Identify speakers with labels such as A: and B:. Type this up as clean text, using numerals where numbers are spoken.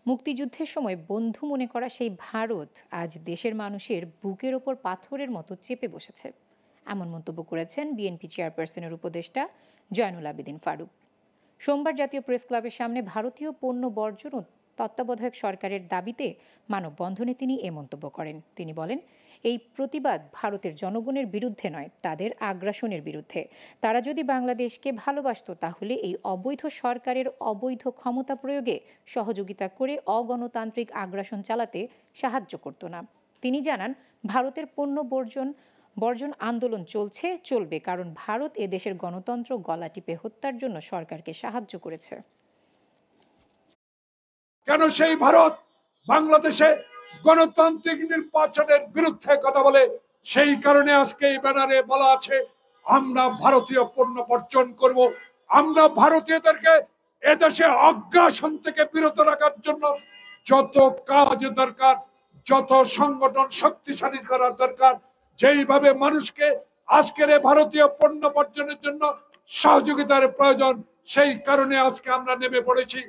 A: মুক্তিযুদ্ধের সময় বন্ধু মনে করা সেই ভারত আজ দেশের মানুষের বুকের ওপর পাথরের মতো চেপে বসেছে। এমন মন্তব্য করেছেন বিএনপি চেয়ারপারসনের উপদেষ্টা জয়নুল আবেদিন ফারুক। সোমবার জাতীয় প্রেস ক্লাবের সামনে ভারতীয় পণ্য বর্জন ও তত্ত্বাবধায়ক সরকারের দাবিতে মানববন্ধনে তিনি এ মন্তব্য করেন। তিনি বলেন, এই প্রতিবাদ ভারতের জনগণের বিরুদ্ধে নয়, তাদের আগ্রাসনের বিরুদ্ধে। তারা যদি বাংলাদেশকে ভালোবাসত তাহলে এই অবৈধ সরকারের অবৈধ ক্ষমতা প্রয়োগে সহযোগিতা করে অগণতান্ত্রিক আগ্রাসন চালাতে সাহায্য করত না। তিনি জানান, ভারতের পণ্য বর্জন আন্দোলন চলবে, কারণ ভারত এ দেশের গণতন্ত্র গলা টিপে হত্যার জন্য সরকারকে সাহায্য করেছে।
B: কেন সেই ভারত বাংলাদেশে গণতান্ত্রিক নির্বাচনের বিরুদ্ধে কথা বলে? সেই কারণে আজকে এই ব্যানারে বলা আছে, আমরা ভারতীয় পণ্য বর্জন করব। আমরা ভারতীয়দেরকে এদেশে আগ্রাসন থেকে বিরত রাখার জন্য যত কাজ দরকার, যত সংগঠন শক্তিশালী করার দরকার, যেইভাবে মানুষকে আজকের ভারতীয় পণ্য বর্জনের জন্য সহযোগিতার প্রয়োজন, সেই কারণে আজকে আমরা নেমে পড়েছি।